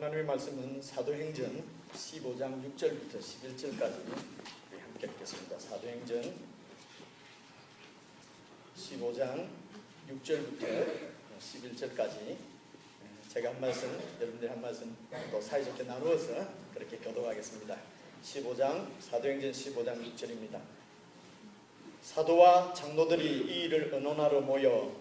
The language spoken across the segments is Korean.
하나님의 말씀은 사도행전 15장 6절부터 11절까지 우리 함께 읽겠습니다. 사도행전 15장 6절부터 11절까지 제가 한 말씀, 여러분들 한 말씀 또 사이좋게 나누어서 그렇게 교독하겠습니다. 사도행전 15장 6절입니다. 사도와 장로들이 이 일을 의논하러 모여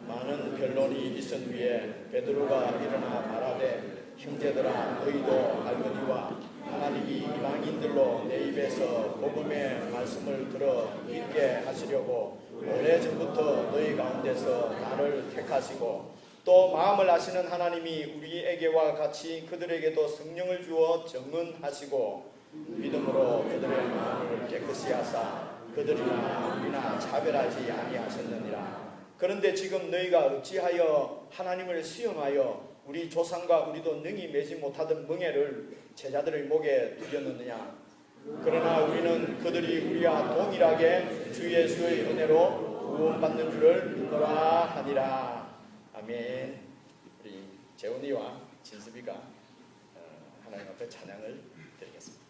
많은 변론이 있은 후에 베드로가 일어나 말하되, 형제들아, 너희도 알거니와 하나님이 이방인들로 내 입에서 복음의 말씀을 들어 믿게 하시려고 오래전부터 너희 가운데서 나를 택하시고 또 마음을 아시는 하나님이 우리에게와 같이 그들에게도 성령을 주어 증언하시고 믿음으로 그들의 마음을 깨끗이 하사 그들이나 우리나 차별하지 아니하셨느니라. 그런데 지금 너희가 어찌하여 하나님을 시험하여 우리 조상과 우리도 능히 매지 못하던 멍에를 제자들의 목에 두렸느냐. 그러나 우리는 그들이 우리와 동일하게 주 예수의 은혜로 구원받는 줄을 믿노라 하니라. 아멘. 우리 재훈이와 진수비가 하나님 앞에 찬양을 드리겠습니다.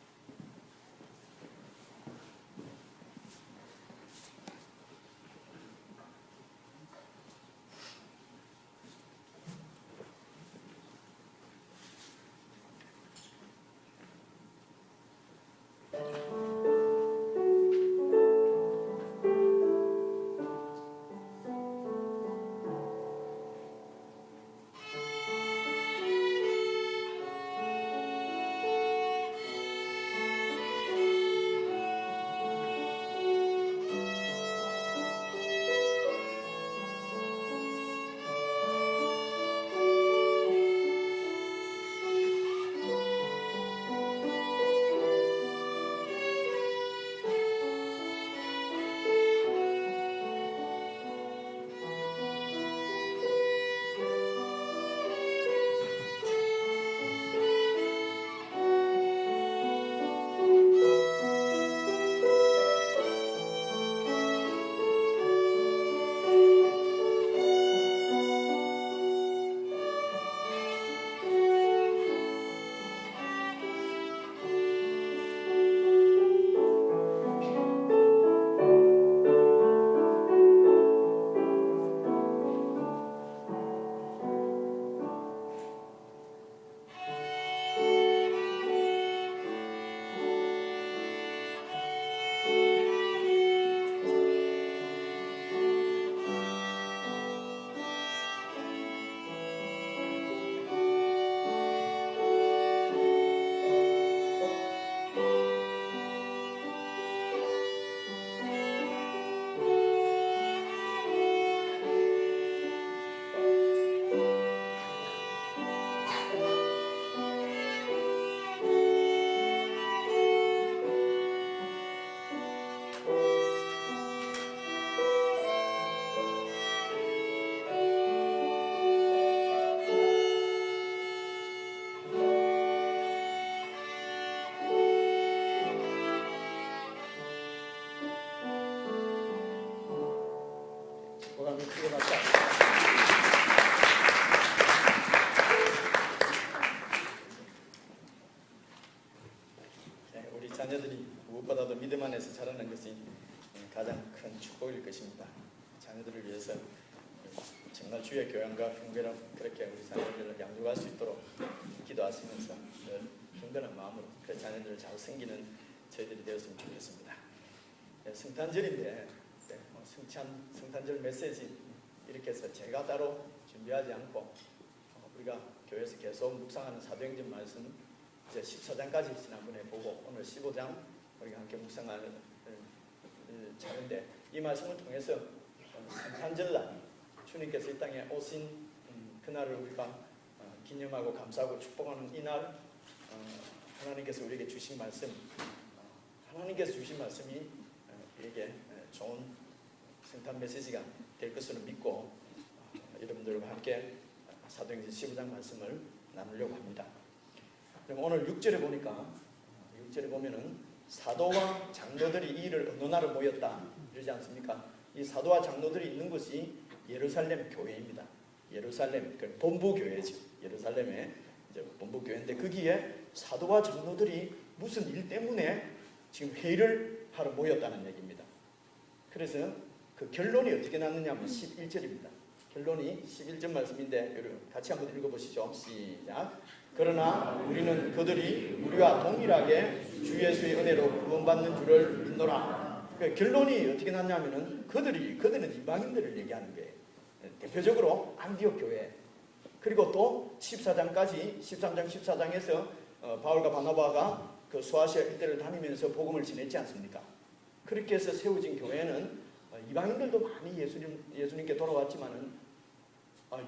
우리 자녀들이 무엇보다도 믿음 안에서 자라는 것이 가장 큰 축복일 것입니다. 자녀들을 위해서 정말 주의 교양과 분별함 그렇게 우리 자녀들을 양육할 수 있도록 기도하시면서 늘 분별한 마음으로 그 자녀들을 잘 섬기는 저희들이 되었으면 좋겠습니다. 성탄절인데 성탄절 메시지 이렇게 해서 제가 따로 준비하지 않고 우리가 교회에서 계속 묵상하는 사도행전 말씀 이제 14장까지 지난번에 보고 오늘 15장 우리가 함께 묵상하는 차인데 이 말씀을 통해서 성탄절날 주님께서 이 땅에 오신 그날을 우리가 기념하고 감사하고 축복하는 이날 하나님께서 우리에게 주신 말씀 하나님께서 주신 말씀이 우리에게 좋은 성탄 메시지가 될 것으로 믿고 여러분들과 함께 사도행전 15장 말씀을 나누려고 합니다. 그럼 오늘 6절에 보니까 6절에 보면은 사도와 장로들이 이 일을 의논하러 모였다 이러지 않습니까? 이 사도와 장로들이 있는 곳이 예루살렘 교회입니다. 예루살렘 그 본부 교회죠. 예루살렘에 이제 본부교회인데 거기에 사도와 장로들이 무슨 일 때문에 지금 회의를 하러 모였다는 얘기입니다. 그래서 그 결론이 어떻게 났느냐 하면 11절입니다. 결론이 11절 말씀인데 여러분 같이 한번 읽어보시죠. 시작. 그러나 우리는 그들이 우리와 동일하게 주 예수의 은혜로 구원받는 줄을 믿노라. 그 결론이 어떻게 났냐면은 그들은 이방인들을 얘기하는 거예요. 대표적으로 안디옥 교회, 그리고 또 14장까지 13장 14장에서 바울과 바나바가 그 소아시아 일대를 다니면서 복음을 전했지 않습니까? 그렇게 해서 세워진 교회는 이방인들도 많이 예수님께 돌아왔지만은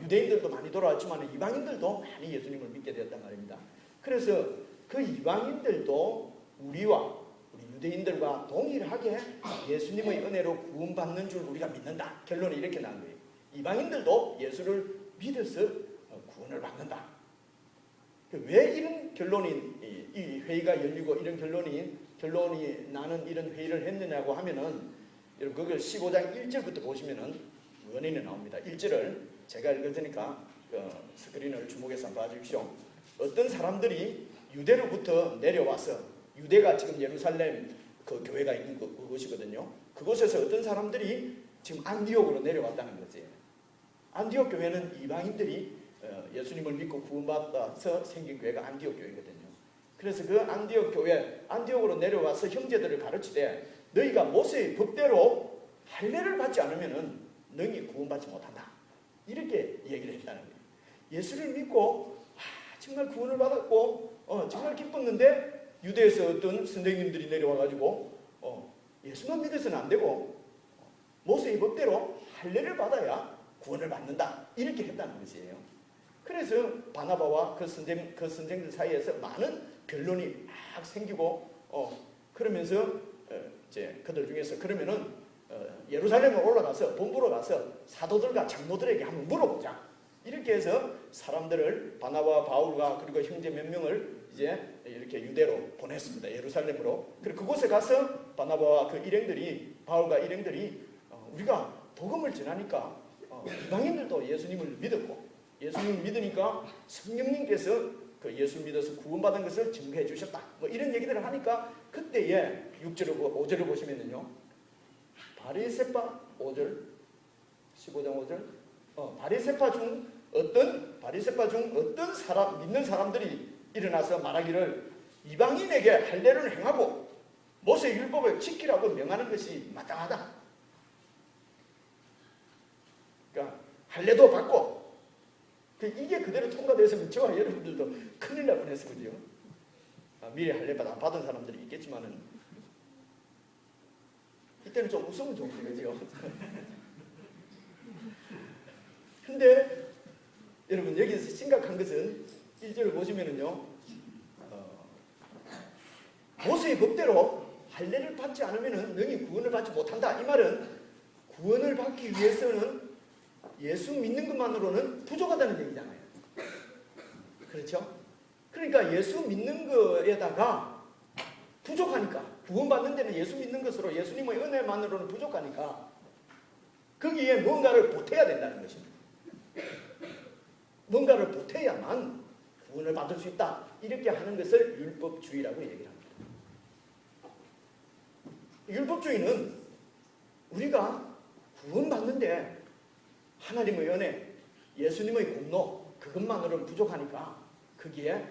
유대인들도 많이 돌아왔지만 이방인들도 많이 예수님을 믿게 되었단 말입니다. 그래서 그 이방인들도 우리 유대인들과 동일하게 예수님의 은혜로 구원받는 줄 우리가 믿는다. 결론이 이렇게 난 거예요. 이방인들도 예수를 믿어서 구원을 받는다. 왜 이런 결론이 이 회의가 열리고 이런 결론이 나는 이런 회의를 했느냐고 하면은 여러분 그걸 15장 1절부터 보시면은 원인이 나옵니다. 1절을 제가 읽을 테니까 스크린을 주목해서 한번 봐주십시오. 어떤 사람들이 유대로부터 내려와서, 유대가 지금 예루살렘 그 교회가 있는 그곳이거든요. 그곳에서 어떤 사람들이 지금 안디옥으로 내려왔다는 거지. 안디옥 교회는 이방인들이 예수님을 믿고 구원받아서 생긴 교회가 안디옥 교회거든요. 그래서 그 안디옥으로 내려와서 형제들을 가르치되 너희가 모세의 법대로 할례를 받지 않으면은 너희 구원받지 못한다. 이렇게 얘기를 했다는 거예요. 예수를 믿고 정말 구원을 받았고 정말 기뻤는데 유대에서 어떤 선생님들이 내려와가지고 예수만 믿어서는 안 되고 모세의 법대로 할례를 받아야 구원을 받는다. 이렇게 했다는 것이에요. 그래서 바나바와 그 선생들 사이에서 많은 변론이 막 생기고 그러면서 이제 그들 중에서 그러면은 예루살렘에 올라가서 본부로 가서 사도들과 장로들에게 한번 물어보자. 이렇게 해서 사람들을 바나바, 바울과 그리고 형제 몇 명을 이제 이렇게 유대로 보냈습니다. 예루살렘으로. 그리고 그곳에 가서 바나바와 그 바울과 일행들이 우리가 복음을 전하니까 이방인들도 예수님을 믿었고 예수님을 믿으니까 성령님께서 그 예수 믿어서 구원받은 것을 증거해 주셨다. 뭐 이런 얘기들을 하니까 그때에 6절, 5절을 보시면은요. 바리새파 5절, 15장 5절. 바리새파 중 어떤 사람, 믿는 사람들이 일어나서 말하기를 이방인에게 할례를 행하고 모세 율법을 지키라고 명하는 것이 마땅하다. 그러니까 할례도 받고 이게 그대로 통과됐으면 저와 여러분들도 큰일 날 뻔했을 거죠. 미리 할례 받은 사람들이 있겠지만은 이때는 좀 웃으면 좋은 거죠. 근데 여러분 여기서 심각한 것은 1절을 보시면은요. 모세의 법대로 할례를 받지 않으면은 너희 구원을 받지 못한다. 이 말은 구원을 받기 위해서는 예수 믿는 것만으로는 부족하다는 얘기잖아요. 그렇죠? 그러니까 예수 믿는 거에다가 부족하니까 구원받는 데는 예수 믿는 것으로 예수님의 은혜만으로는 부족하니까 거기에 뭔가를 보태야 된다는 것입니다. 뭔가를 보태야만 구원을 받을 수 있다. 이렇게 하는 것을 율법주의라고 얘기를 합니다. 율법주의는 우리가 구원받는데 하나님의 은혜, 예수님의 공로 그것만으로는 부족하니까 거기에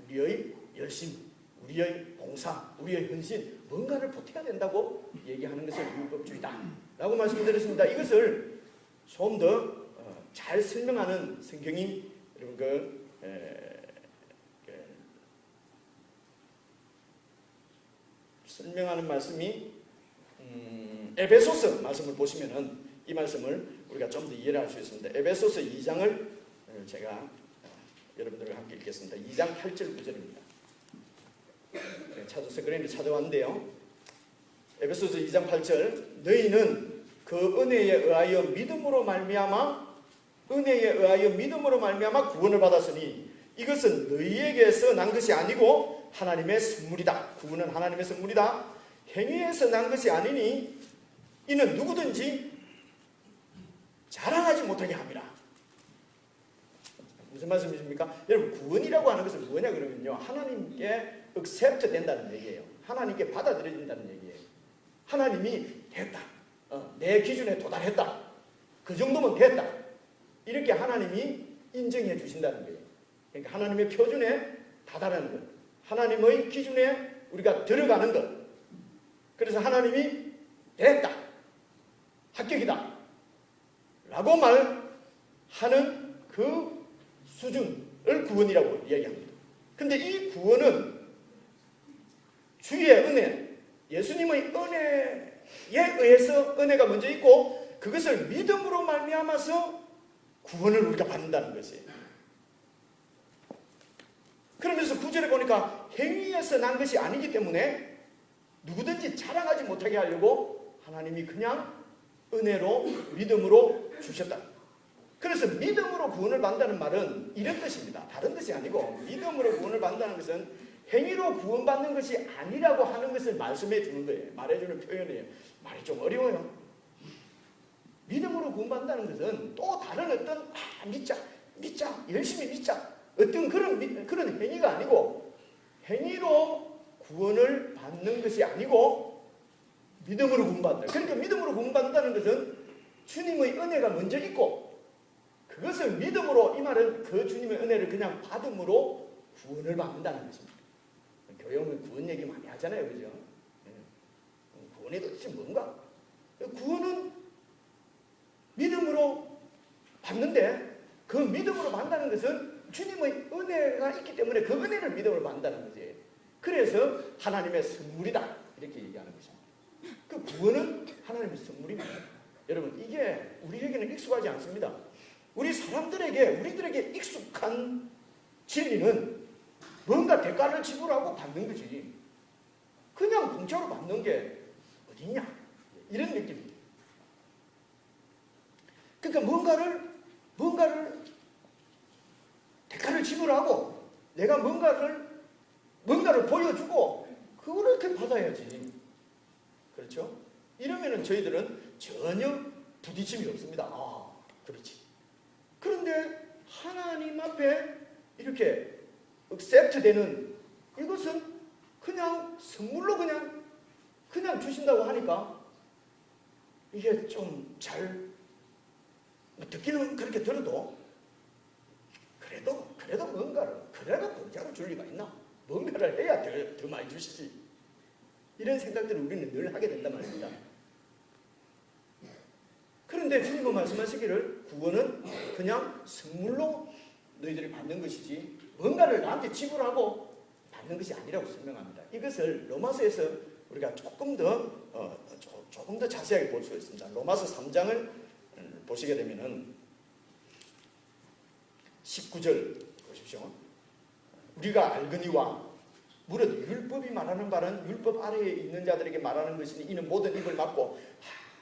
우리의 열심, 우리의 봉사, 우리의 헌신 뭔가를 보태야 된다고 얘기하는 것을 율법주의다 라고 말씀드렸습니다. 이것을 좀 더 잘 설명하는 성경이 여러분 설명하는 말씀이 에베소서 말씀을 보시면은 이 말씀을 우리가 좀 더 이해를 할 수 있습니다. 에베소서 2장을 제가 여러분들과 함께 읽겠습니다. 2장 8절 9절입니다. 찾아서 그런데 찾아왔는데요. 에베소서 2장 8절 너희는 그 은혜에 의하여 믿음으로 말미암아 구원을 받았으니 이것은 너희에게서 난 것이 아니고 하나님의 선물이다. 구원은 하나님의 선물이다. 행위에서 난 것이 아니니 이는 누구든지 자랑하지 못하게 함이라. 무슨 말씀이십니까? 여러분 구원이라고 하는 것은 뭐냐 그러면요. 하나님께 accept 된다는 얘기예요. 하나님께 받아들여진다는 얘기예요. 하나님이 됐다. 내 기준에 도달했다. 그 정도면 됐다. 이렇게 하나님이 인정해 주신다는 거예요. 그러니까 하나님의 표준에 다다르는 것. 하나님의 기준에 우리가 들어가는 것. 그래서 하나님이 됐다. 합격이다. 라고 말하는 그 수준을 구원이라고 이야기합니다. 근데 이 구원은 주의 은혜, 예수님의 은혜에 의해서 은혜가 먼저 있고 그것을 믿음으로 말미암아서 구원을 우리가 받는다는 것이에요. 그러면서 9절에 보니까 행위에서 난 것이 아니기 때문에 누구든지 자랑하지 못하게 하려고 하나님이 그냥 은혜로 믿음으로 주셨다. 그래서 믿음으로 구원을 받는다는 말은 이런 뜻입니다. 다른 뜻이 아니고 믿음으로 구원을 받는다는 것은 행위로 구원받는 것이 아니라고 하는 것을 말씀해 주는 거예요. 말해주는 표현이에요. 말이 좀 어려워요. 믿음으로 구원받는다는 것은 또 다른 어떤 믿자, 열심히 믿자 어떤 그런 행위가 아니고 행위로 구원을 받는 것이 아니고 믿음으로 구원받는다. 그러니까 믿음으로 구원받는다는 것은 주님의 은혜가 먼저 있고 그것을 믿음으로 이 말은 그 주님의 은혜를 그냥 받음으로 구원을 받는다는 것입니다. 교회 오면 구원 얘기 많이 하잖아요. 그죠? 구원이 도대체 뭔가? 구원은 믿음으로 받는데 그 믿음으로 받는다는 것은 주님의 은혜가 있기 때문에 그 은혜를 믿음으로 받는다는 거지. 그래서 하나님의 선물이다. 이렇게 얘기하는 것입니다. 그 구원은 하나님의 선물입니다. 여러분 이게 우리에게는 익숙하지 않습니다. 우리들에게 익숙한 진리는 뭔가 대가를 지불하고 받는 거지. 그냥 공짜로 받는 게 어디냐? 이런 느낌입니다. 그러니까 뭔가를 대가를 지불하고 내가 뭔가를 보여주고 그거를 이렇게 받아야지. 그렇죠? 이러면은 저희들은 전혀 부딪힘이 없습니다. 그렇지. 그런데 하나님 앞에 이렇게 accept 되는 이것은 그냥 선물로 그냥 주신다고 하니까 이게 좀 잘 듣기는 그렇게 들어도 그래도 뭔가를 공짜로 줄 리가 있나? 뭔가를 해야 더 많이 주시지. 이런 생각들을 우리는 늘 하게 된단 말입니다. 그런데 주님은 말씀하시기를 구원은 그냥 선물로 너희들이 받는 것이지 뭔가를 나한테 지불하고 받는 것이 아니라고 설명합니다. 이것을 로마서에서 우리가 조금 더 자세하게 볼 수가 있습니다. 로마서 3장을 보시게 되면은 19절 보십시오. 우리가 알거니와 무릇 율법이 말하는 바는 율법 아래에 있는 자들에게 말하는 것이니 이는 모든 입을 막고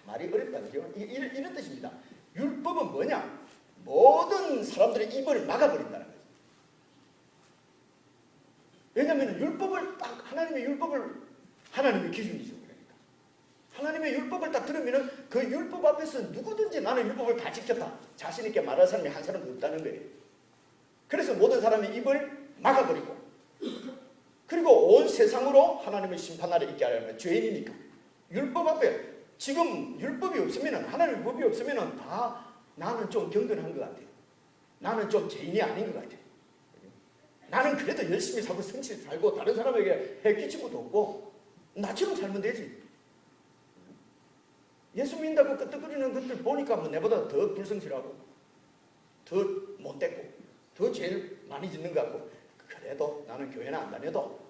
말이 어렵다. 그죠? 이런 뜻입니다. 율법은 뭐냐? 모든 사람들의 입을 막아버린다는 거죠. 왜냐하면 하나님의 율법을 하나님의 기준이죠. 그러니까 하나님의 율법을 딱 들으면은 그 율법 앞에서 누구든지 나는 율법을 다 지켰다. 자신 있게 말할 사람이 한 사람도 없다는 거예요. 그래서 모든 사람의 입을 막아버리고 그리고 온 세상으로 하나님의 심판날에 있게 하려면 죄인이니까 율법 앞에 지금 율법이 없으면은 하나님의 법이 없으면은 다 나는 좀 경건한 것 같아요. 나는 좀 죄인이 아닌 것 같아요. 나는 그래도 열심히 살고 성실히 살고 다른 사람에게 해끼친 것도 없고 나처럼 살면 되지. 예수 믿는다고 끄떡거리는 것들 보니까 뭐 내보다 더 불성실하고 더 못됐고 더 죄를 많이 짓는 것 같고 그래도 나는 교회는 안 다녀도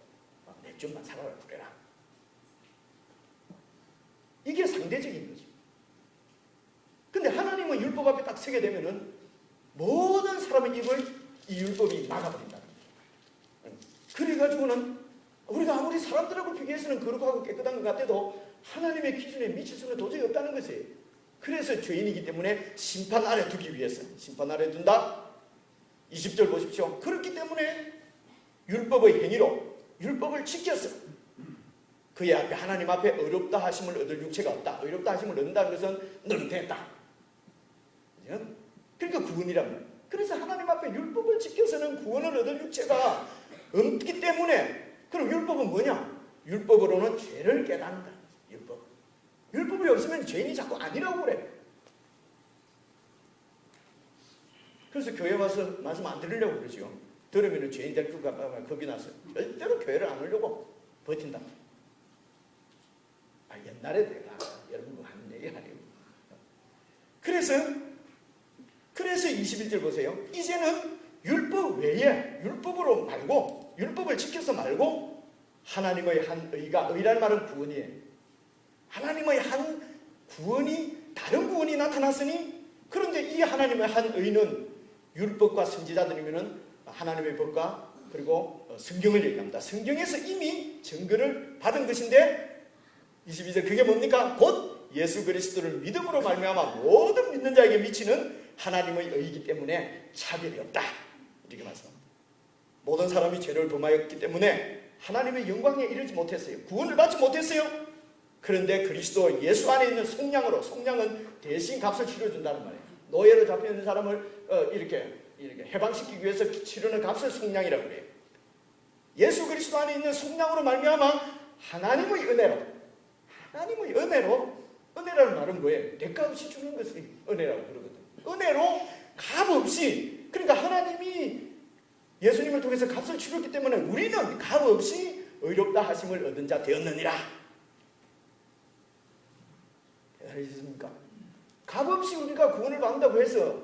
내 좀만 살아라 그래라. 이게 상대적인 거죠. 근데 하나님은 율법 앞에 딱 서게 되면은 모든 사람의 입을 이 율법이 막아버린다는 거죠. 그래가지고는 우리가 아무리 사람들하고 비교해서는 거룩하고 깨끗한 것 같아도 하나님의 기준에 미칠 수는 도저히 없다는 것이에요. 그래서 죄인이기 때문에 심판 아래 두기 위해서 심판 아래 둔다. 20절 보십시오. 그렇기 때문에 율법의 행위로 율법을 지켰어. 그의 앞에 하나님 앞에 어렵다 하심을 얻을 육체가 없다. 어렵다 하심을 얻는다는 것은 너는 됐다. 그러니까 구원이란 말이에요. 그래서 하나님 앞에 율법을 지켜서는 구원을 얻을 육체가 없기 때문에, 그럼 율법은 뭐냐? 율법으로는 죄를 깨닫는다. 율법이 없으면 죄인이 자꾸 아니라고 그래. 그래서 교회 와서 말씀 안 들으려고 그러죠. 들으면 죄인 될 것 같아 겁이 나서 절대로 교회를 안 오려고 버틴다. 옛날에 내가 여러분 하는 얘기 아니에요. 그래서 21절 보세요. 이제는 율법 외에, 율법을 지켜서 말고 하나님의 한 의가, 의라는 말은 구원이에요. 하나님의 한 구원이, 다른 구원이 나타났으니, 그런데 이 하나님의 한 의는 율법과 선지자들이면 하나님의 법과 그리고 성경을 얘기합니다. 성경에서 이미 증거를 받은 것인데, 22절 그게 뭡니까? 곧 예수 그리스도를 믿음으로 말미암아 모든 믿는 자에게 미치는 하나님의 의이기 때문에 차별이 없다. 이렇게 말씀합니다. 모든 사람이 죄를 범하였기 때문에 하나님의 영광에 이르지 못했어요. 구원을 받지 못했어요. 그런데 그리스도 예수 안에 있는 속량으로, 속량은 대신 값을 치러준다는 말이에요. 노예로 잡혀있는 사람을 이렇게 해방시키기 위해서 치르는 값을 속량이라고 그래요. 예수 그리스도 안에 있는 속량으로 말미암아 하나님의 은혜로, 은혜라는 말은 뭐예요? 대가 없이 주는 것을 은혜라고 그러거든요. 은혜로 값 없이, 그러니까 하나님이 예수님을 통해서 값을 치렀기 때문에 우리는 값 없이 의롭다 하심을 얻은 자 되었느니라. 알겠습니까? 값 없이 우리가 구원을 받는다고 해서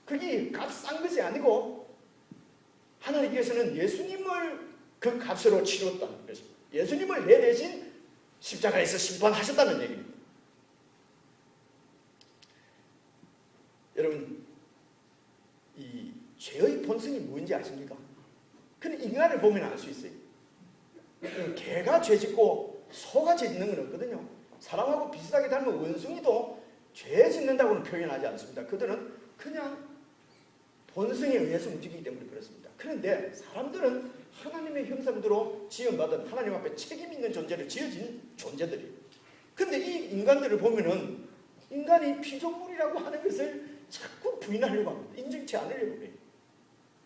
그게 값 싼 것이 아니고, 하나님께서는 예수님을 그 값으로 치렀다는 것입니다. 예수님을 내 대신 십자가에서 심판하셨다는 얘기입니다. 여러분, 이 죄의 본성이 뭔지 아십니까? 그는 인간을 보면 알 수 있어요. 개가 죄 짓고 소가 죄 짓는 건 없거든요. 사람하고 비슷하게 닮은 원숭이도 죄 짓는다고는 표현하지 않습니다. 그들은 그냥 본성에 의해서 움직이기 때문에 그렇습니다. 그런데 사람들은 하나님의 형상대로 지음받은, 하나님 앞에 책임 있는 존재를 지어진 존재들이에요. 그런데 이 인간들을 보면은 인간이 피조물이라고 하는 것을 자꾸 부인하려고 합니다. 인정치 않으려고 해요.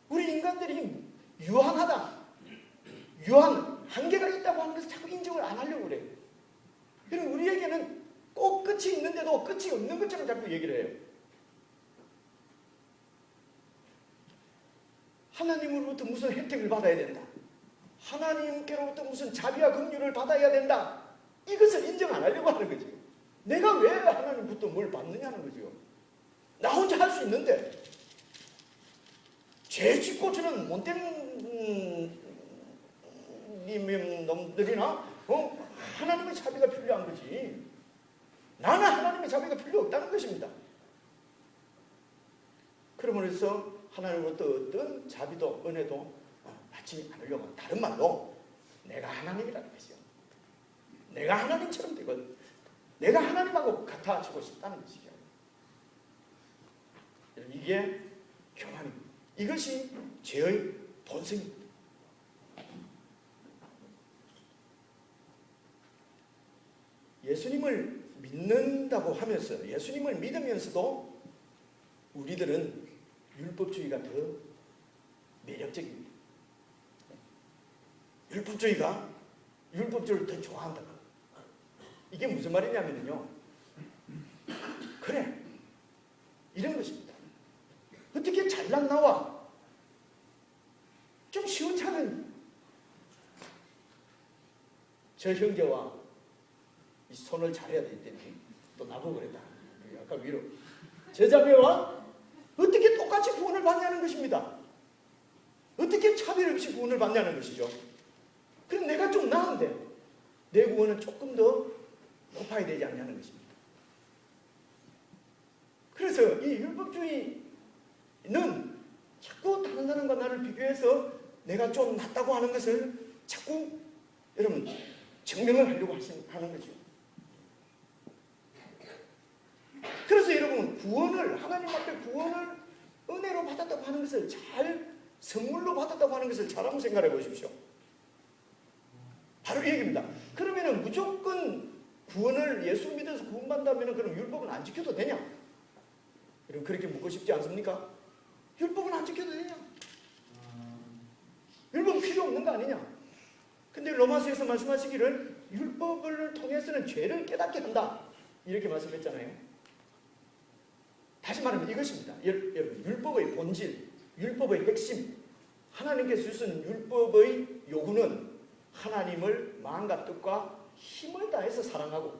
우리 인간들이 유한하다, 한계가 있다고 하는 것을 자꾸 인정을 안 하려고 그래요. 그리고 우리에게는 꼭 끝이 있는데도 끝이 없는 것처럼 자꾸 얘기를 해요. 하나님으로부터 무슨 혜택을 받아야 된다, 하나님께로부터 무슨 자비와 긍휼을 받아야 된다, 이것을 인정 안 하려고 하는 거죠. 내가 왜 하나님부터 뭘 받느냐는 거죠. 나 혼자 할 수 있는데, 죄 짓고 저는 못된 놈들이나 하나님의 자비가 필요한 거지, 나는 하나님의 자비가 필요 없다는 것입니다. 그러므로서 하나님으로부터 어떤 자비도 은혜도 받지 않으려고 하는, 다른 말로 내가 하나님이라는 것이요, 내가 하나님처럼 되거든, 내가 하나님하고 같아지고 싶다는 것이죠. 이게 교만입니다. 이것이 죄의 본성입니다. 예수님을 믿는다고 하면서, 예수님을 믿으면서도 우리들은 율법주의가 더 매력적입니다. 율법주의를 더 좋아한다. 이게 무슨 말이냐면요, 그래, 이런 것입니다. 어떻게 잘난 나와 좀 시원찮은 저 형제와 이 손을 잘해야 되겠더니 또 나보고 그랬다. 아까 위로 저 자매와 어떻게 똑같이 구원을 받냐는 것입니다. 어떻게 차별 없이 구원을 받냐는 것이죠. 그럼 내가 좀 나은데 내 구원은 조금 더 높아야 되지 않냐는 것입니다. 그래서 이 율법주의는 자꾸 다른 사람과 나를 비교해서 내가 좀 낫다고 하는 것을 자꾸 여러분 증명을 하려고 하는 거죠. 그래서 여러분 구원을, 하나님 앞에 구원을 은혜로 받았다고 하는 것을 선물로 받았다고 하는 것을 잘 한번 생각해 보십시오. 바로 이 얘기입니다. 그러면 무조건 구원을 예수 믿어서 구원받는다면 그럼 율법은 안 지켜도 되냐? 여러분 그렇게 묻고 싶지 않습니까? 율법은 안 지켜도 되냐? 율법은 필요 없는 거 아니냐? 근데 로마서에서 말씀하시기를 율법을 통해서는 죄를 깨닫게 한다, 이렇게 말씀했잖아요. 다시 말하면 이것입니다. 여러분, 율법의 본질, 율법의 핵심, 하나님께서 주신 율법의 요구는 하나님을 마음과 뜻과 힘을 다해서 사랑하고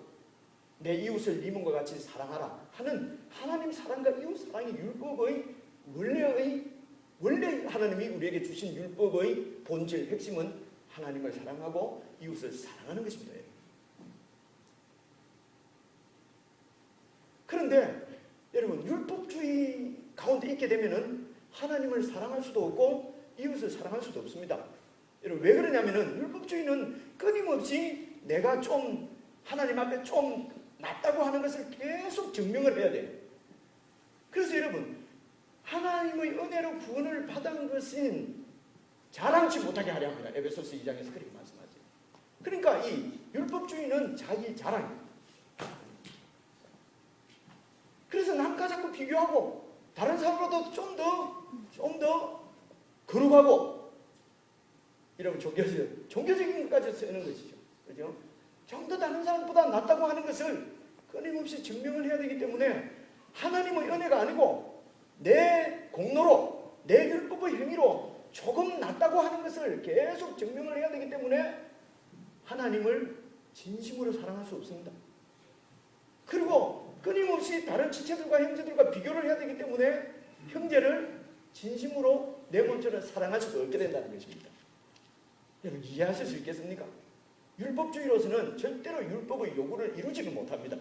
내 이웃을 네 몸과 같이 사랑하라 하는 하나님 사랑과 이웃 사랑이 율법의 원래 하나님이 우리에게 주신 율법의 본질, 핵심은 하나님을 사랑하고 이웃을 사랑하는 것입니다. 그런데 여러분, 율법주의 가운데 있게 되면은 하나님을 사랑할 수도 없고 이웃을 사랑할 수도 없습니다. 여러분, 왜 그러냐면은 율법주의는 끊임없이 내가 좀 하나님 앞에 좀 낫다고 하는 것을 계속 증명을 해야 돼요. 그래서 여러분, 하나님의 은혜로 구원을 받은 것은 자랑치 못하게 하려 합니다. 에베소서 2장에서 그렇게 말씀하죠. 그러니까 이 율법주의는 자기 자랑입니다. 그래서 남과 자꾸 비교하고 다른 사람보다 좀 더 거룩하고 이러면 종교적인 것까지 쓰는 것이죠. 그죠? 좀 더 다른 사람보다 낫다고 하는 것을 끊임없이 증명을 해야 되기 때문에 하나님의 은혜가 아니고 내 공로로, 내 율법의 행위로 조금 낫다고 하는 것을 계속 증명을 해야 되기 때문에 하나님을 진심으로 사랑할 수 없습니다. 그리고 끊임없이 다른 지체들과 형제들과 비교를 해야 되기 때문에 형제를 진심으로 내 몸처럼 사랑할 수도 없게 된다는 것입니다. 여러분, 이해하실 수 있겠습니까? 율법주의로서는 절대로 율법의 요구를 이루지는 못합니다.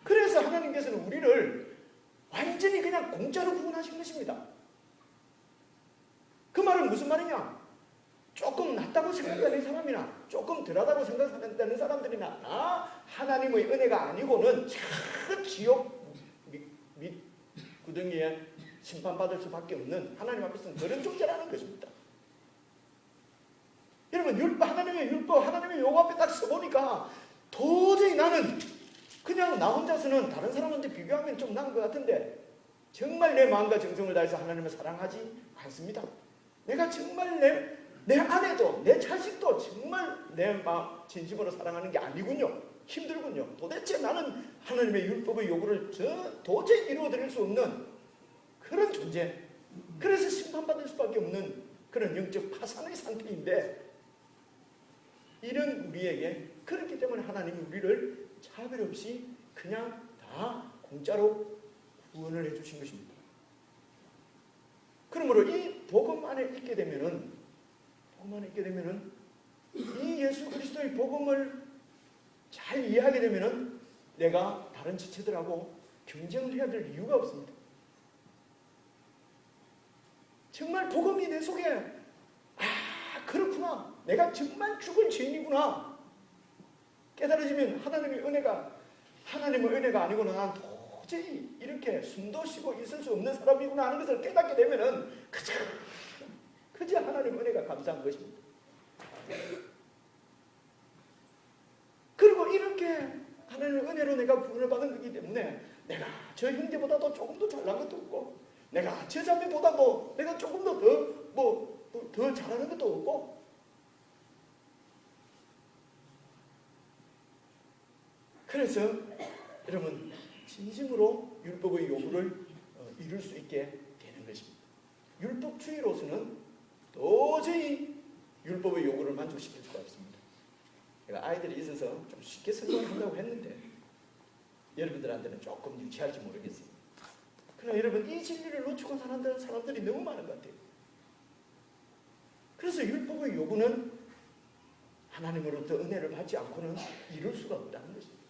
그래서 하나님께서는 우리를 완전히 그냥 공짜로 구원하신 것입니다. 그 말은 무슨 말이냐? 조금 낫다고 생각하는 사람이나 조금 덜하다고 생각하는 사람들이나 하나님의 은혜가 아니고는 저 지옥 구덩이에 심판받을 수밖에 없는 하나님 앞에서는 그런 존재라는 것입니다. 여러분, 하나님의 율법, 하나님의 요구 앞에 딱 서보니까 도저히 나는 그냥 나 혼자서는 다른 사람한테 비교하면 좀 나은 것 같은데 정말 내 마음과 정성을 다해서 하나님을 사랑하지 않습니다. 내가 정말 내 아내도 내 자식도 정말 내 마음 진심으로 사랑하는 게 아니군요. 힘들군요. 도대체 나는 하나님의 율법의 요구를 도저히 이루어드릴 수 없는 그런 존재, 그래서 심판받을 수밖에 없는 그런 영적 파산의 상태인데, 이런 우리에게 그렇기 때문에 하나님이 우리를 차별 없이 그냥 다 공짜로 구원을 해주신 것입니다. 그러므로 이 복음 안에 있게 되면은 이 예수 그리스도의 복음을 잘 이해하게 되면은 내가 다른 지체들하고 경쟁을 해야 될 이유가 없습니다. 정말 복음이 내 속에 그렇구나, 내가 정말 죽은 죄인이구나 깨달아지면 하나님의 은혜가 아니고는 난 도저히 이렇게 숨도 쉬고 있을 수 없는 사람이구나 하는 것을 깨닫게 되면은 그저 하나님의 은혜가 감사한 것입니다. 그리고 이렇게 하나님의 은혜로 내가 구원을 받은 거기 때문에 내가 저 형제보다도 조금 더 잘난 것도 없고 내가 저 자매보다도 내가 조금 더 잘하는 것도 없고, 그래서 여러분 진심으로 율법의 요구를 이룰 수 있게 되는 것입니다. 율법주의로서는 도저히 율법의 요구를 만족시킬 수가 없습니다. 제가 아이들이 있어서 좀 쉽게 설명한다고 했는데 여러분들한테는 조금 유치할지 모르겠어요. 그러나 여러분, 이 진리를 놓치고 사는 사람들이 너무 많은 것 같아요. 그래서 율법의 요구는 하나님으로부터 은혜를 받지 않고는 이룰 수가 없다는 것입니다.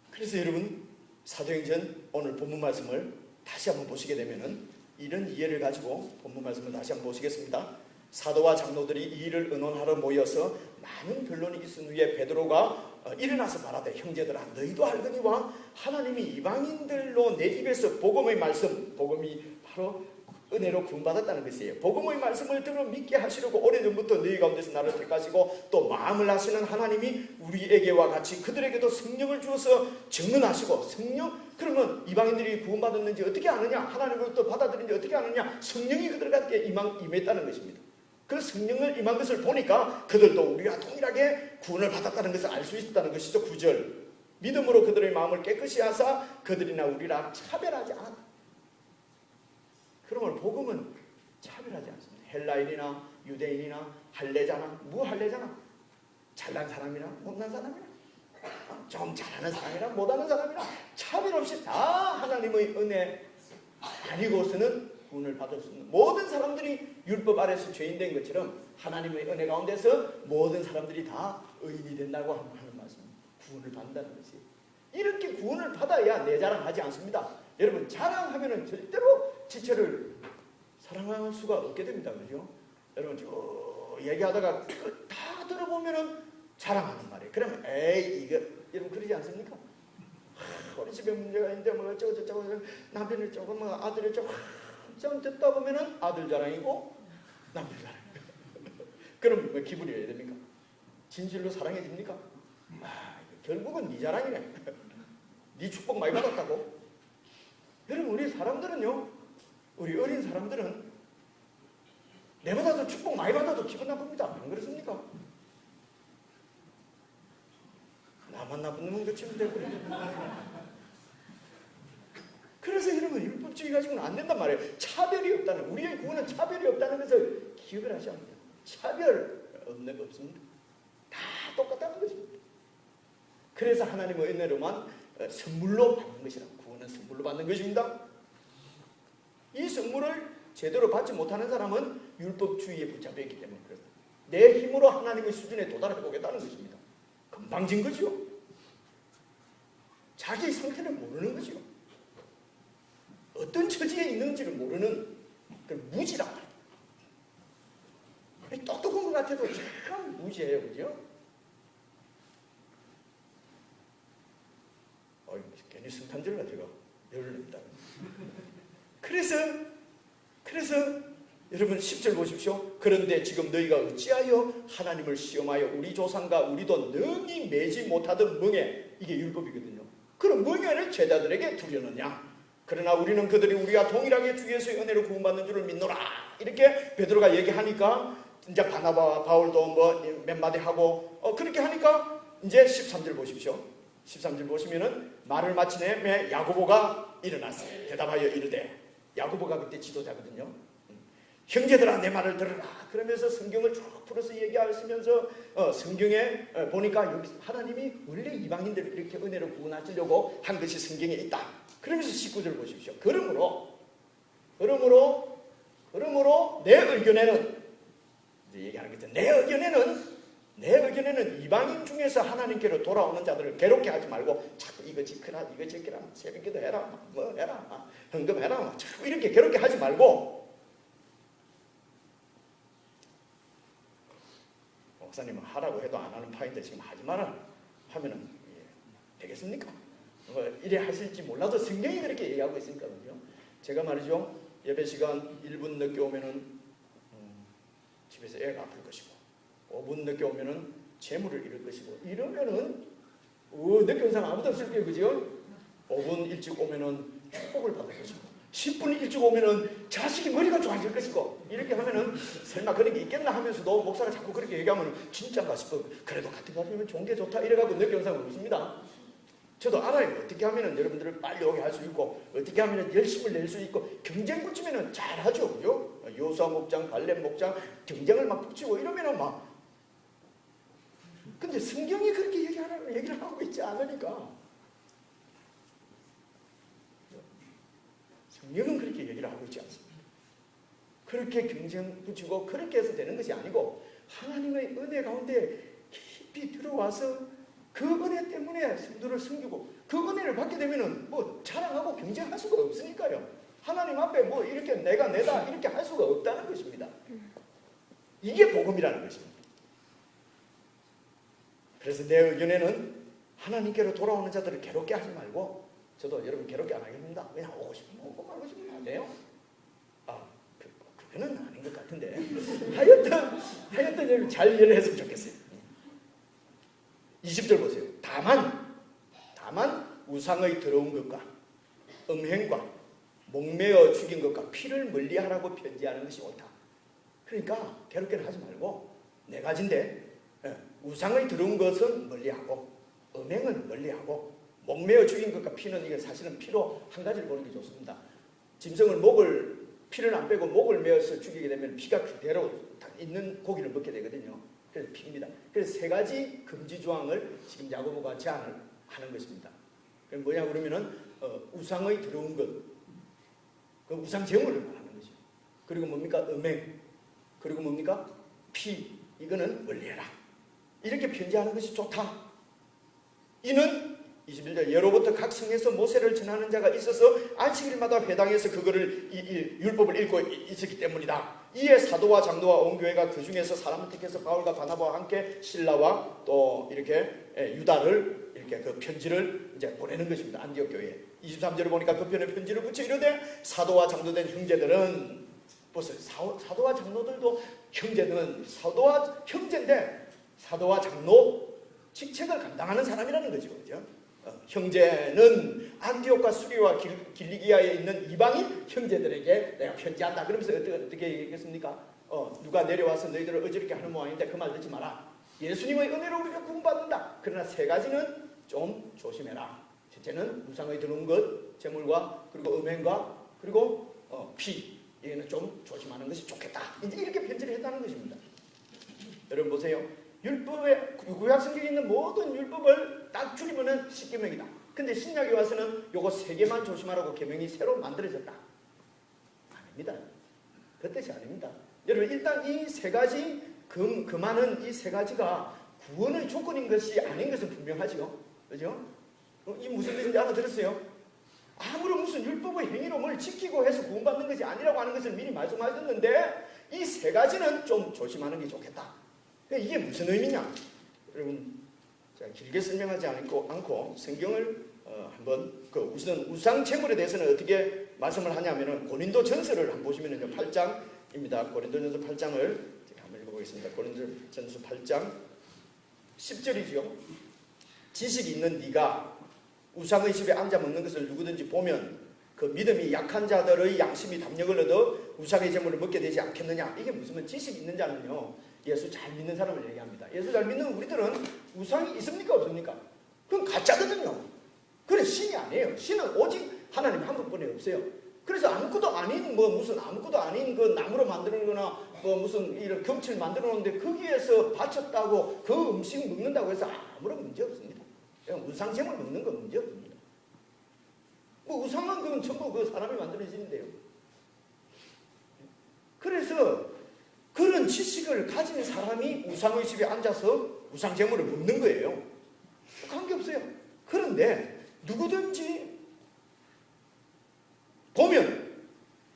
그래서 여러분, 사도행전 오늘 본문 말씀을 다시 한번 보시게 되면은 이런 이해를 가지고 본문 말씀을 다시 한번 보시겠습니다. 사도와 장로들이 이 일을 의논하러 모여서 많은 변론이 있은 후에 베드로가 일어나서 말하되, 형제들아, 너희도 알거니와 하나님이 이방인들로 내 입에서 복음의 말씀, 복음이 바로 은혜로 구원받았다는 것이에요. 복음의 말씀을 들어 믿게 하시려고 오래전부터 너희 가운데서 나를 택하시고 또 마음을 아시는 하나님이 우리에게와 같이 그들에게도 성령을 주어서 증언하시고, 성령, 그러면 이방인들이 구원받았는지 어떻게 아느냐, 하나님으로부터 받아들인지 어떻게 아느냐, 성령이 그들에게 임했다는 것입니다. 그 성령을 임한 것을 보니까 그들도 우리와 동일하게 구원을 받았다는 것을 알 수 있다는 것이죠. 9절, 믿음으로 그들의 마음을 깨끗이 하사 그들이나 우리라 차별하지 않았다. 그러면 복음은 차별하지 않습니다. 헬라인이나 유대인이나 할례자나 무할례자나, 잘난 사람이나 못난 사람이나, 좀 잘하는 사람이나 못하는 사람이나 차별 없이 다 하나님의 은혜 아니고서는 구원을 받을 수 있는, 모든 사람들이 율법 아래서 죄인된 것처럼 하나님의 은혜 가운데서 모든 사람들이 다 의인이 된다고 하는 말씀입니다. 구원을 받는다는 것이. 이렇게 구원을 받아야 내 자랑하지 않습니다. 여러분, 자랑하면 절대로 지체를 사랑할 수가 없게 됩니다. 그죠? 여러분, 쭉 얘기하다가 다 들어보면은 자랑하는 말이에요. 그러면 에이, 이거, 여러분 그러지 않습니까? 우리 집에 문제가 있는데 뭐 어쩌고 남편이 조금 뭐 아들이 좀 듣다 보면은 아들 자랑이고 남편 자랑이고. 그럼 뭐 기분이 왜 됩니까? 진실로 사랑해집니까? 결국은 네 자랑이네. 네 축복 많이 받았다고. 여러분, 우리 사람들은요, 우리 어린 사람들은 내보다도 축복 많이 받아도 기분 나쁩니다. 안 그렇습니까? 나만 나쁜 놈은 그치면 되고. 그래서 여러분, 율법주의 가지고는 안 된단 말이에요. 차별이 없다는, 우리의 구원은 차별이 없다는 것을 기억을 하셔야 합니다. 차별 없습니다. 다 똑같다는 것입니다. 그래서 하나님의 은혜로만 선물로 받는 것이라, 구원은 선물로 받는 것입니다. 이 선물을 제대로 받지 못하는 사람은 율법주의에 붙잡혀 있기 때문에 그렇습니다. 내 힘으로 하나님의 수준에 도달해 보겠다는 것입니다. 금방진 거죠. 자기 상태를 모르는 거죠. 어떤 처지에 있는지를 모르는 그런 무지란 말이에요. 똑똑한 것 같아도 참 무지해요. 그죠? 괜히 성탄절로 제가 열을 냈다. 그래서 여러분 10절 보십시오. 그런데 지금 너희가 어찌하여 하나님을 시험하여 우리 조상과 우리도 능히 매지 못하던 멍에, 이게 율법이거든요. 그런 멍에를 제자들에게 두려느냐. 그러나 우리는 그들이 우리가 동일하게 주 예수의 은혜로 구원받는 줄을 믿노라. 이렇게 베드로가 얘기하니까 이제 바나바와 바울도 뭐 몇 마디 하고 그렇게 하니까 이제 13절 보십시오. 13절 보시면은 말을 마치네 야고보가 일어났어요. 대답하여 이르되, 야고보가 그때 지도자거든요. 형제들아 내 말을 들으라. 그러면서 성경을 쭉 풀어서 얘기하시면서 성경에 보니까 여기 하나님이 원래 이방인들을 이렇게 은혜로 구원하시려고 한 것이 성경에 있다. 그러면서 19절 보십시오. 그러므로 내 의견에는, 얘기하는 게 내 의견에는 이방인 중에서 하나님께로 돌아오는 자들을 괴롭게 하지 말고 자꾸 이거 지켜라, 이거 지켜라, 새벽기도 해라, 뭐 해라, 헌금해라, 자꾸 이렇게 괴롭게 하지 말고, 목사님은 하라고 해도 안 하는 파인데 지금 하지 마라 하면은 되겠습니까? 이래 하실지 몰라도 성경이 그렇게 얘기하고 있으니까. 그죠? 제가 말이죠, 예배 시간 1분 늦게 오면은 집에서 애가 아플 것이고, 5분 늦게 오면은 재물을 잃을 것이고, 이러면은 늦게 온 사람 아무도 없을 거예요. 그죠? 5분 일찍 오면은 축복을 받을 것이고, 10분 일찍 오면은 자식이 머리가 좋아질 것이고, 이렇게 하면은 설마 그런 게 있겠나 하면서도 목사가 자꾸 그렇게 얘기하면 진짜인가 싶어. 그래도 같은 가정이면 좋은 게 좋다 이래가지고 늦게 온 사람은 없습니다. 저도 알아요. 어떻게 하면은 여러분들을 빨리 오게 할 수 있고, 어떻게 하면은 열심을 낼 수 있고, 경쟁 붙이면은 잘하죠. 그죠? 요수아 목장, 갈렙 목장 경쟁을 막 붙이고 이러면은 막. 근데 성경이 그렇게 얘기를 하고 있지 않으니까. 성경은 그렇게 얘기를 하고 있지 않습니다. 그렇게 경쟁 붙이고 그렇게 해서 되는 것이 아니고, 하나님의 은혜 가운데 깊이 들어와서 그 은혜 때문에 성도를 섬기고, 그 은혜를 받게 되면은 뭐 자랑하고 경쟁할 수가 없으니까요. 하나님 앞에 뭐 이렇게 내가 내다 이렇게 할 수가 없다는 것입니다. 이게 복음이라는 것입니다. 그래서 내 의견에는 하나님께로 돌아오는 자들을 괴롭게 하지 말고, 저도 여러분 괴롭게 안 하겠습니다. 그냥 오고 싶으면 오고 말고 싶으면 안 돼요. 그건 아닌 것 같은데 하여튼 잘 이해를 했으면 좋겠어요. 20절 보세요. 다만 우상의 더러운 것과 음행과 목매어 죽인 것과 피를 멀리하라고 편지하는 것이 옳다. 그러니까 괴롭게는 하지 말고 네 가지인데 우상의 더러운 것은 멀리하고 음행은 멀리하고 목매어 죽인 것과 피는 이게 사실은 피로 한 가지를 보는 게 좋습니다. 짐승을 피를 안 빼고 목을 메어서 죽이게 되면 피가 그대로 있는 고기를 먹게 되거든요. 그래서 피입니다. 그래서 세 가지 금지 조항을 지금 야고보가 제안을 하는 것입니다. 그럼 뭐냐 그러면은 우상의 더러운 것, 그 우상 제물을 말하는 거죠. 그리고 뭡니까 음행, 그리고 뭡니까 피, 이거는 멀리해라. 이렇게 편지하는 것이 좋다. 이는 21절 예로부터 각 성에서 모세를 전하는 자가 있어서 안식일마다 회당에서 그거를 율법을 읽고 있었기 때문이다. 이에 사도와 장로와 온 교회가 그 중에서 사람을 택해서 바울과 바나바와 함께 실라와 또 이렇게 유다를 이렇게 그 편지를 이제 보내는 것입니다. 안디옥 교회에. 23절을 보니까 그 편에 편지를 붙여 이르되 사도와 장로된 형제들은 보세요. 사도와 장로들도 형제는 사도와 형제인데 사도와 장로 직책을 감당하는 사람이라는 거죠. 그죠? 형제는 안디옥과 수리와 길리기아에 있는 이방인 형제들에게 내가 편지한다. 그러면서 어떻게 얘기했습니까? 누가 내려와서 너희들을 어지럽게 하는 모양인데 그 말 듣지 마라. 예수님의 은혜로 우리가 구원받는다. 그러나 세 가지는 좀 조심해라. 첫째는 우상의 드는 것, 재물과 그리고 음행과 그리고 피. 이거는 좀 조심하는 것이 좋겠다. 이제 이렇게 편지를 했다는 것입니다. 여러분 보세요. 율법에 구약 성경에 있는 모든 율법을 딱 줄이면은 10계명이다. 근데 신약에 와서는 요거 3개만 조심하라고 계명이 새로 만들어졌다. 아닙니다. 그 뜻이 아닙니다. 여러분 일단 이 세 가지 그 많은 이 세 가지가 구원의 조건인 것이 아닌 것은 분명하죠. 그죠? 이 무슨 뜻인지 알아들었어요? 아무런 무슨 율법의 행위로 뭘 지키고 해서 구원받는 것이 아니라고 하는 것을 미리 말씀하셨는데 이 세 가지는 좀 조심하는 게 좋겠다. 이게 무슨 의미냐? 여러분 제가 길게 설명하지 않고 성경을 한번 우선 우상 제물에 대해서는 어떻게 말씀을 하냐면은 고린도 전서를 한번 보시면은요 8장입니다. 고린도 전서 8장을 제가 한번 읽어보겠습니다. 고린도 전서 8장 10절이죠. 지식이 있는 네가 우상의 집에 앉아 먹는 것을 누구든지 보면 그 믿음이 약한 자들의 양심이 담력을 얻어 우상의 제물을 먹게 되지 않겠느냐. 이게 무슨 지식이 있는 자는요 예수 잘 믿는 사람을 얘기합니다. 예수 잘 믿는 우리들은 우상이 있습니까 없습니까? 그건 가짜거든요. 그래 신이 아니에요. 신은 오직 하나님 한 분뿐이 없어요. 그래서 아무것도 아닌 아무것도 아닌 그 나무로 만드는 거나 무슨 이런 경치를 만들어 놓는데 거기에서 바쳤다고 그 음식 먹는다고 해서 아무런 문제 없습니다. 우상 제물 먹는 건 문제 없습니다. 우상은 그건 전부 그 사람이 만들어지는데요. 그래서 그런 지식을 가진 사람이 우상의 집에 앉아서 우상 제물을 먹는 거예요. 관계없어요. 그런데 누구든지 보면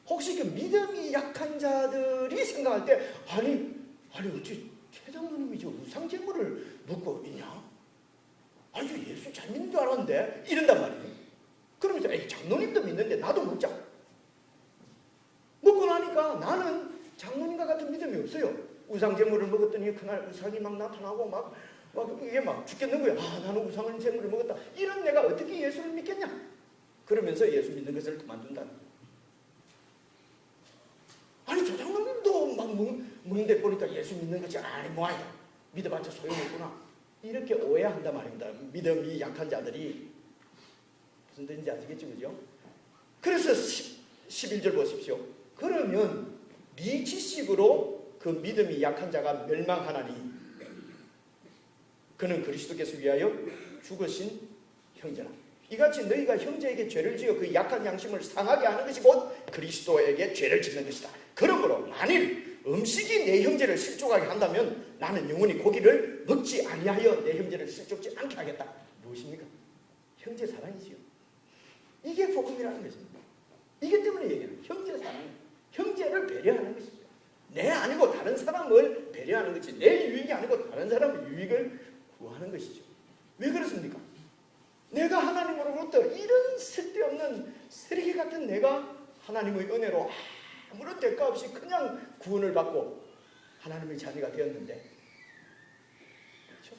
혹시 그 믿음이 약한 자들이 생각할 때 아니 어찌 최 장로님이 저 우상 제물을 먹고 있냐? 아주 예수 잘 믿는 줄 알았는데 이런단 말이에요. 그러면서 장로님도 믿는데 나도 먹자. 먹고 나니까 나는 장로님과 같은 믿음이 없어요. 우상 제물을 먹었더니 그날 우상이 막 나타나고 막 이게 막 죽겠는 거야. 나는 우상 제물을 먹었다. 이런 내가 어떻게 예수를 믿겠냐? 그러면서 예수 믿는 것을 그만둔다. 아니 저 장로님도 막 먹는데 보니까 예수 믿는 것이 뭐야. 믿어봤자 소용없구나. 이렇게 오해한단 말입니다. 믿음이 약한 자들이. 무슨 뜻인지 아시겠죠? 그죠? 그래서 11절 보십시오. 그러면 네 지식으로 그 믿음이 약한 자가 멸망하나니 그는 그리스도께서 위하여 죽으신 형제라. 이같이 너희가 형제에게 죄를 지어 그 약한 양심을 상하게 하는 것이 곧 그리스도에게 죄를 짓는 것이다. 그러므로 만일 음식이 내 형제를 실족하게 한다면 나는 영원히 고기를 먹지 아니하여 내 형제를 실족지 않게 하겠다. 무엇입니까? 형제 사랑이지요. 이게 복음이라는 것입니다. 이게 때문에 얘기하는 형제 사랑, 형제를 배려하는 것입니다. 내 아니고 다른 사람을 배려하는 것이 내 유익이 아니고 다른 사람의 유익을 구하는 것이죠. 왜 그렇습니까? 내가 하나님으로부터 이런 쓸데없는 쓰레기 같은 내가 하나님의 은혜로 아무런 대가 없이 그냥 구원을 받고 하나님의 자녀가 되었는데, 그렇죠?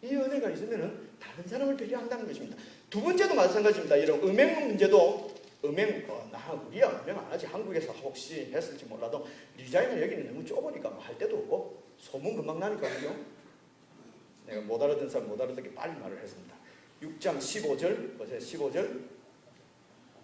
이 은혜가 있으면 다른 사람을 배려한다는 것입니다. 두 번째도 마찬가지입니다. 이런 음행 문제도 우리야 음행 안 하지. 한국에서 혹시 했을지 몰라도 리자인은 여기는 너무 좁으니까 뭐 할 데도 없고 소문 금방 나니까 그죠? 내가 못 알아듣는 사람 못 알아듣게 빨리 말을 했습니다. 6장 15절 보세요. 15절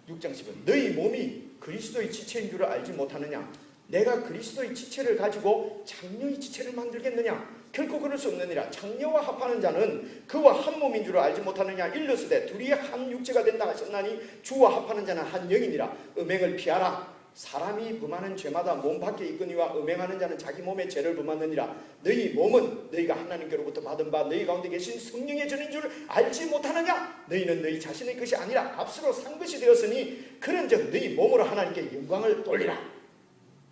6장 15절 너희 몸이 그리스도의 지체인 줄을 알지 못하느냐? 내가 그리스도의 지체를 가지고 장녀의 지체를 만들겠느냐? 결코 그럴 수 없느니라. 장녀와 합하는 자는 그와 한 몸인 줄을 알지 못하느냐? 일러스되 둘이 한 육체가 된다 하셨나니 주와 합하는 자는 한 영이니라. 음행을 피하라. 사람이 범하는 죄마다 몸 밖에 있거니와 음행하는 자는 자기 몸에 죄를 범하느니라. 너희 몸은 너희가 하나님께로부터 받은 바 너희 가운데 계신 성령의 전인 줄 알지 못하느냐? 너희는 너희 자신의 것이 아니라 값으로 산 것이 되었으니 그런즉 너희 몸으로 하나님께 영광을 돌리라.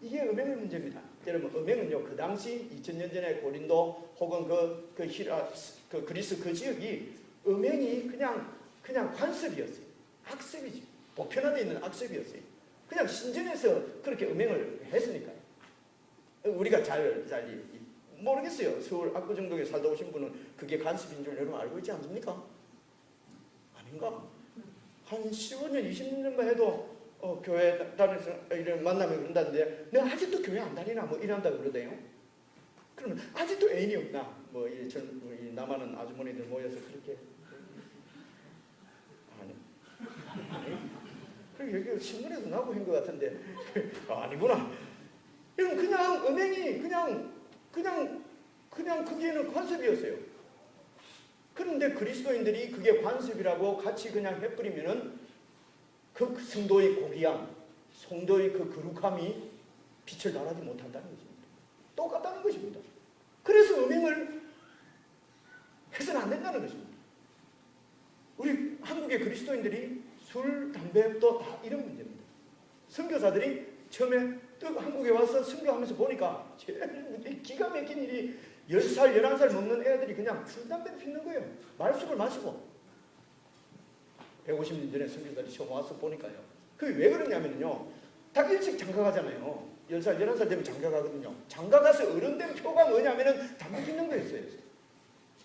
이게 음행의 문제입니다. 여러분, 음행은요, 그 당시 2000년 전에 고린도 혹은 그 그리스 그 지역이 음행이 그냥 관습이었어요. 악습이지. 보편화되어 있는 악습이었어요. 그냥 신전에서 그렇게 음행을 했으니까요. 우리가 잘 모르겠어요. 서울 압구정동에 살다 오신 분은 그게 관습인 줄 여러분 알고 있지 않습니까? 아닌가? 한 15년, 20년만 해도 교회 다니면서 이런 만나면 그런다는데 내가 아직도 교회 안 다니나 뭐 이런다 그러대요. 그러면 아직도 애인이 없나? 이 남아는 아주머니들 모여서 그렇게 아니. 그리고 여기 신문에서 나고 한 것 같은데 아니구나. 이건 그냥 음행이 그냥 그게는 관습이었어요. 그런데 그리스도인들이 그게 관습이라고 같이 그냥 해버리면은 그 성도의 고귀함, 성도의 그 거룩함이 빛을 발하지 못한다는 것입니다. 똑같다는 것입니다. 그래서 음행을 해서는 안 된다는 것입니다. 우리 한국의 그리스도인들이 술, 담배도 다 이런 문제입니다. 선교사들이 처음에 한국에 와서 선교하면서 보니까 제일 기가 막힌 일이 10살, 11살 먹는 애들이 그냥 술, 담배를 피는 거예요. 말술을 마시고. 150년 전에 선교사들이 처음 와서 보니까요. 그게 왜 그러냐면요. 다 일찍 장가가잖아요. 10살, 11살 되면 장가가거든요. 장가가서 어른된 표가 뭐냐면은 담배 피는 거였어요.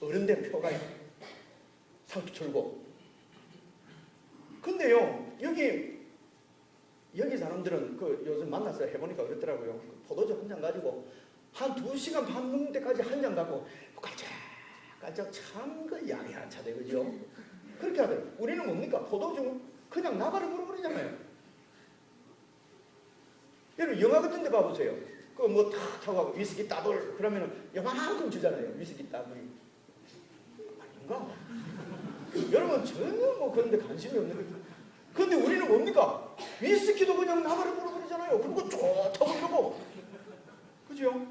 어른된 표가 상투 철고. 근데요, 여기 사람들은 요즘 만나서 해보니까 그랬더라고요. 포도주 한 잔 가지고 한 2시간 반 먹는 데까지 한 잔 갖고 깔짝깔짝 참 야리한 차대, 그죠? 그렇게 하더라고요. 우리는 뭡니까? 포도주 그냥 나발을 물어버리잖아요. 여러분, 영화 같은 데 봐보세요. 탁 타고 가고 위스키 따블 그러면은 요만큼 주잖아요. 위스키 따블이. 아닌가? 여러분, 전혀 그런 데 관심이 없는 거예요. 그런데 우리는 뭡니까? 위스키도 그냥 나발을 물어버리잖아요. 그리고 좋다고 그러고. 그죠?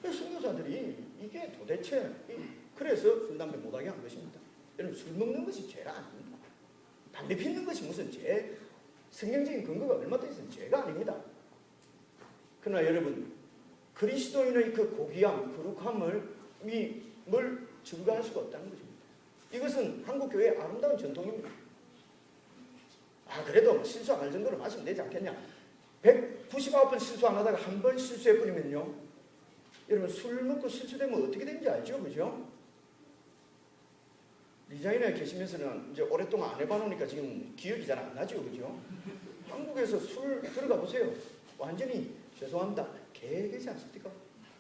선교사들이 이게 도대체 그래서 술, 담배 못하게 한 것입니다. 여러분, 술 먹는 것이 죄가 아닙니다. 담배 피우는 것이 무슨 죄, 성경적인 근거가 얼마나 있으면 죄가 아닙니다. 그러나 여러분, 그리스도인의 그 고귀함, 거룩함을 증거할 수가 없다는 것입니다. 이것은 한국교회의 아름다운 전통입니다. 그래도 실수 안 할 정도로 마시면 되지 않겠냐. 199번 실수 안 하다가 한 번 실수해버리면요, 여러분, 술 먹고 실수되면 어떻게 되는지 알죠? 그죠? 리자인에 계시면서는 이제 오랫동안 안 해봐놓으니까 지금 기억이 잘 안 나죠? 그죠? 한국에서 술 들어가 보세요. 완전히 죄송합니다. 개되지 않습니까?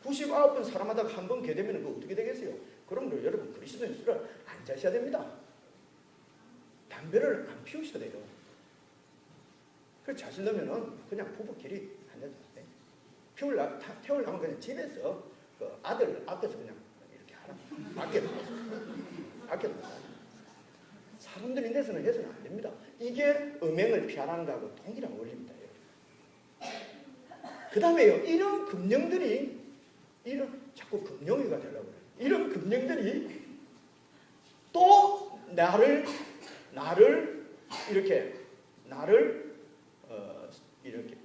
99번 사람하다가 한 번 개되면 그거 어떻게 되겠어요? 그러므로 여러분, 그리스도인 술을 안 자셔야 됩니다. 담배를 안 피우셔야 돼요. 그래서 자시려면은 그냥 부부끼리 한잔 태우려면 그냥 집에서 아들 앞에서 그냥 이렇게 하라. 아껴. 사람들 인데서는 해서는 안 됩니다. 이게 음행을 피하라는 거하고 동일한 원리입니다. 그 다음에요, 이런 금령들이 자꾸 금령이가 되려고 그래요. 이런 금령들이 또 나를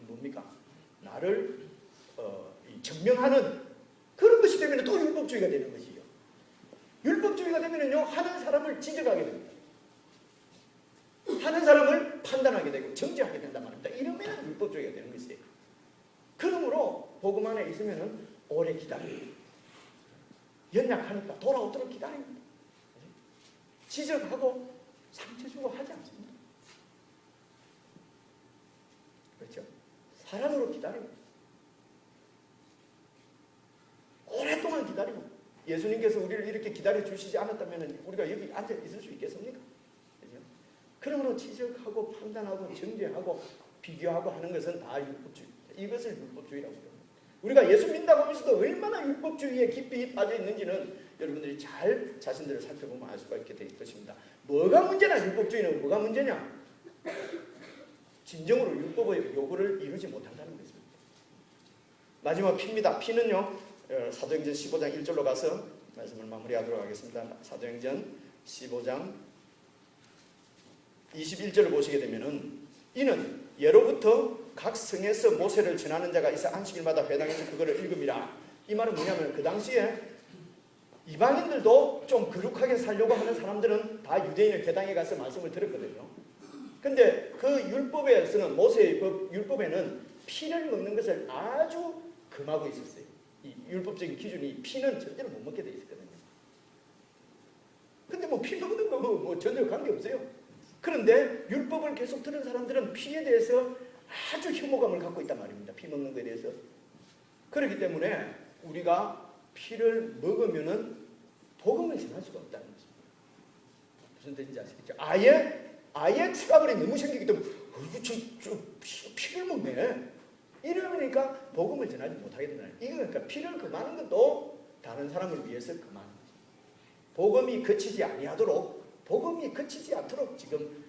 뭡니까? 나를 증명하는 그런 것이 되면 또 율법주의가 되는 것이죠. 율법주의가 되면요, 하는 사람을 지적하게 됩니다. 하는 사람을 판단하게 되고 정죄하게 된단 말입니다. 이러면 율법주의가 되는 것이에요. 그러므로 복음 안에 있으면 오래 기다려요. 연약하니까 돌아오도록 기다립니다. 지적하고 상처 주고 하지 않습니다. 그렇죠? 사랑으로 기다립니다. 오랫동안 기다리고 예수님께서 우리를 이렇게 기다려 주시지 않았다면 우리가 여기 앉아 있을 수 있겠습니까? 그렇죠? 그러므로 지적하고 판단하고 정죄하고 비교하고 하는 것은 다 율법주의. 이것을 율법주의라고 합니다. 우리가 예수 믿는다고 하면서도 얼마나 율법주의에 깊이 빠져 있는지는 여러분들이 잘 자신들을 살펴보면 알 수가 있게 될 것입니다. 뭐가 문제냐? 율법주의는 뭐가 문제냐? 진정으로 율법의 요구를 이루지 못한다는 것입니다. 마지막 피입니다. 피는요, 사도행전 15장 1절로 가서 말씀을 마무리하도록 하겠습니다. 사도행전 15장 21절을 보시게 되면은 이는 예로부터 각 성에서 모세를 전하는 자가 있어 안식일마다 회당에서 그거를 읽음이라. 이 말은 뭐냐면 그 당시에 이방인들도 좀 거룩하게 살려고 하는 사람들은 다 유대인의 회당에 가서 말씀을 들었거든요. 근데 그 율법에서는 모세의 율법에는 피를 먹는 것을 아주 금하고 있었어요. 이 율법적인 기준이 피는 절대로 못 먹게 돼 있었거든요. 근데 뭐 피 먹는 거 뭐 전혀 관계없어요. 그런데 율법을 계속 들은 사람들은 피에 대해서 아주 혐오감을 갖고 있단 말입니다. 피 먹는 것에 대해서. 그렇기 때문에 우리가 피를 먹으면은 복음을 전할 수가 없다는 것입니다. 무슨 뜻인지 아시겠죠? 아예 추가벌이 너무 생기기 때문에 피를 먹네. 이러니까 복음을 전하지 못하게 되는 거예요. 이거 그러니까 피를 금하는 것도 다른 사람을 위해서 금하는 거죠. 복음이 그치지 아니하도록, 복음이 그치지 않도록 지금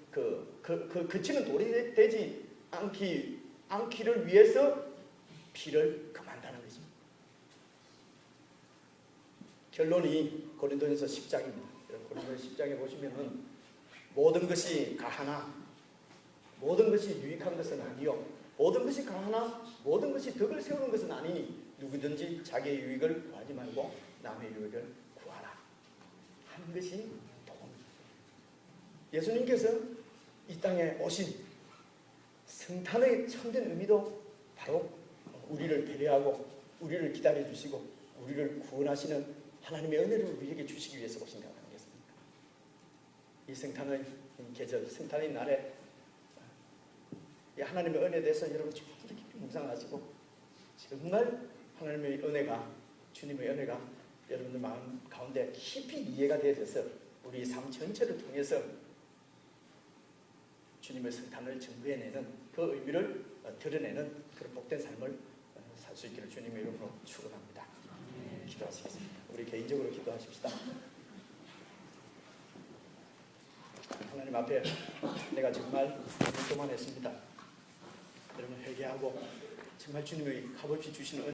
그치는 돌이 되지 않기를 위해서 피를 금한다는 것입니다. 결론이 고린도전서 10장입니다. 고린도전서 10장에 보시면은 모든 것이 가하나 모든 것이 유익한 것은 아니요 모든 것이 가하나 모든 것이 덕을 세우는 것은 아니니 누구든지 자기의 유익을 구하지 말고 남의 유익을 구하라 하는 것이 복음입니다. 예수님께서 이 땅에 오신 성탄의 참된 의미도 바로 우리를 배려하고 우리를 기다려주시고 우리를 구원하시는 하나님의 은혜를 우리에게 주시기 위해서 오신 것 아니겠습니까? 이 성탄의 계절, 성탄의 날에 이 하나님의 은혜에 대해서 여러분 좀 깊이 묵상하시고 정말 하나님의 은혜가, 주님의 은혜가 여러분들 마음 가운데 깊이 이해가 되어져서 우리 삶 전체를 통해서 주님의 성탄을 증거해내는 그 의미를 드러내는 그런 복된 삶을 살 수 있기를 주님의 이름으로 축원합니다. 기도하시겠습니다. 우리 개인적으로 기도하십시다. 하나님 앞에 내가 정말 교만했습니다. 여러분 회개하고 정말 주님의 값없이 주시는